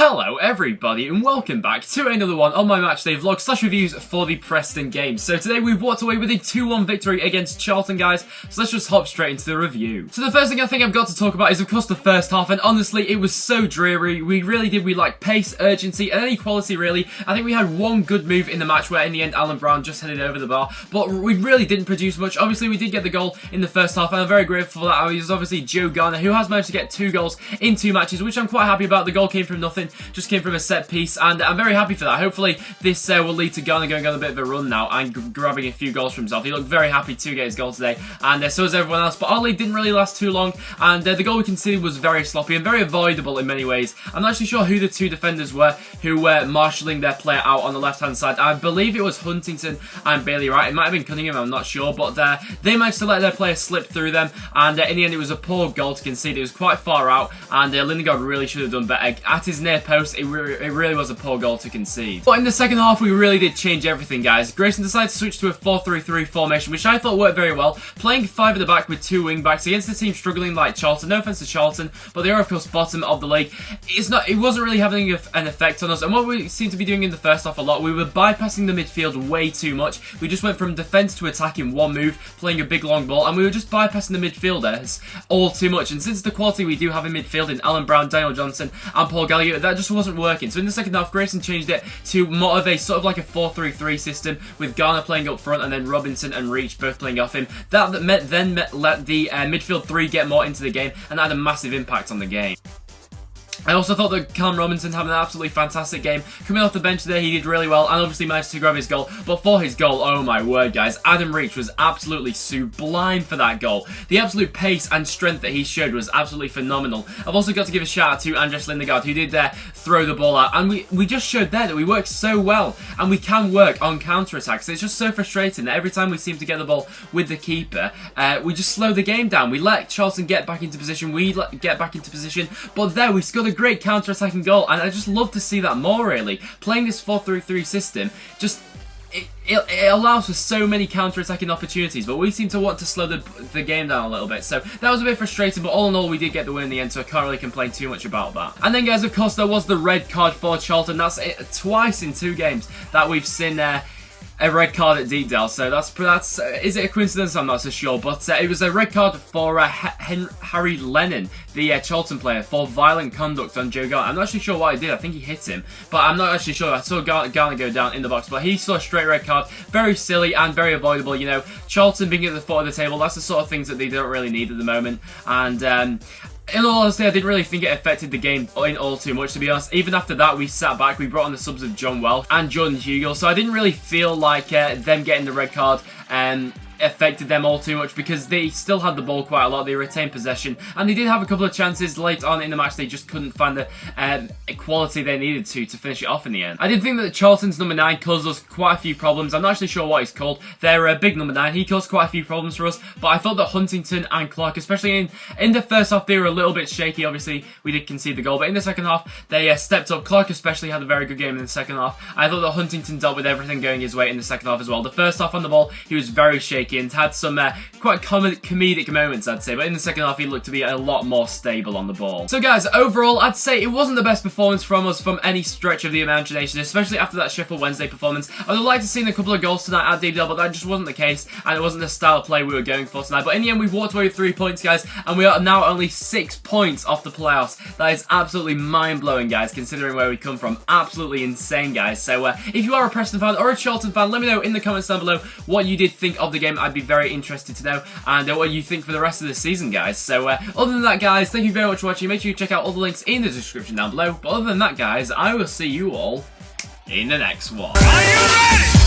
Hello everybody and welcome back to another one on my matchday vlog / reviews for the Preston game. So today we've walked away with a 2-1 victory against Charlton, guys, so let's just hop straight into the review. So the first thing I think I've got to talk about is of course the first half, and honestly it was so dreary. We lacked pace, urgency and any quality really. I think we had one good move in the match where in the end Alan Brown just headed over the bar, but we really didn't produce much. Obviously we did get the goal in the first half and I'm very grateful for that. It was obviously Joe Garner who has managed to get 2 goals in 2 matches, which I'm quite happy about. The goal came from nothing. Just came from a set piece, and I'm very happy for that. Hopefully this will lead to Garner going on a bit of a run now and grabbing a few goals for himself. He looked very happy to get his goal today, and so was everyone else, but our lead didn't really last too long, and the goal we conceded was very sloppy and very avoidable in many ways. I'm not actually sure who the 2 defenders were who were marshalling their player out on the left hand side. I believe it was Huntington and Bailey Wright. It might have been Cunningham, I'm not sure, but they managed to let their player slip through them, and in the end it was a poor goal to concede. It was quite far out, and Lindegaard really should have done better. At his near post, it really was a poor goal to concede. But in the second half, we really did change everything, guys. Grayson decided to switch to a 4-3-3 formation, which I thought worked very well. Playing 5 at the back with 2 wing backs against a team struggling like Charlton. No offense to Charlton, but they are of course bottom of the league. It wasn't really having an effect on us. And what we seemed to be doing in the first half a lot, we were bypassing the midfield way too much. We just went from defence to attack in one move, playing a big long ball, and we were just bypassing the midfielders all too much. And since the quality we do have in midfield in Alan Brown, Daniel Johnson, and Paul Gallagher, that just wasn't working. So in the second half, Grayson changed it to more of a sort of like a 4-3-3 system with Garner playing up front and then Robinson and Reach both playing off him. That let the midfield 3 get more into the game, and that had a massive impact on the game. I also thought that Callum Robinson had an absolutely fantastic game. Coming off the bench today, he did really well and obviously managed to grab his goal. But for his goal, oh my word, guys, Adam Reach was absolutely sublime for that goal. The absolute pace and strength that he showed was absolutely phenomenal. I've also got to give a shout out to Andres Lindegaard, who did throw the ball out. And we just showed there that we work so well and we can work on counter-attacks. It's just so frustrating that every time we seem to get the ball with the keeper, we just slow the game down. We let Charlton get back into position. But there we scored a great counter-attacking goal, and I just love to see that more really. Playing this 4-3-3 system, just it allows for so many counter-attacking opportunities, but we seem to want to slow the game down a little bit. So that was a bit frustrating, but all in all we did get the win in the end, so I can't really complain too much about that. And then guys, of course, there was the red card for Charlton. That's it, twice in 2 games that we've seen a red card at Deepdale, so that's is it a coincidence? I'm not so sure, but it was a red card for Harry Lennon, the Charlton player, for violent conduct on Joe Garner. I'm not actually sure what he did. I think he hit him, but I'm not actually sure. I saw Garner go down in the box, but he saw a straight red card. Very silly and very avoidable. You know, Charlton being at the foot of the table, that's the sort of things that they don't really need at the moment. And in all honesty, I didn't really think it affected the game in all too much, to be honest. Even after that, we sat back, we brought on the subs of John Welsh and Jordan Hugill, so I didn't really feel like them getting the red card affected them all too much, because they still had the ball quite a lot. They retained possession and they did have a couple of chances late on in the match. They just couldn't find the quality they needed to finish it off in the end. I did think that Charlton's number 9 caused us quite a few problems. I'm not actually sure what he's called. They're big number 9. He caused quite a few problems for us, but I thought that Huntington and Clark, especially in the first half, they were a little bit shaky. Obviously we did concede the goal, but in the second half they stepped up. Clark especially had a very good game in the second half. I thought that Huntington dealt with everything going his way in the second half as well. The first half on the ball, he was very shaky and had some quite comedic moments, I'd say, but in the second half he looked to be a lot more stable on the ball. So guys, overall I'd say it wasn't the best performance from us from any stretch of the imagination, especially after that Sheffield Wednesday performance. I would have liked to see a couple of goals tonight at Deepdale, but that just wasn't the case, and it wasn't the style of play we were going for tonight. But in the end, we've walked away with 3 points, guys, and we are now only 6 points off the playoffs. That is absolutely mind-blowing, guys, considering where we come from. Absolutely insane, guys. So if you are a Preston fan or a Charlton fan, let me know in the comments down below what you did think of the game. I'd be very interested to know, and what you think for the rest of the season, guys. So other than that, guys, thank you very much for watching. Make sure you check out all the links in the description down below. But other than that, guys, I will see you all in the next one. Are you ready?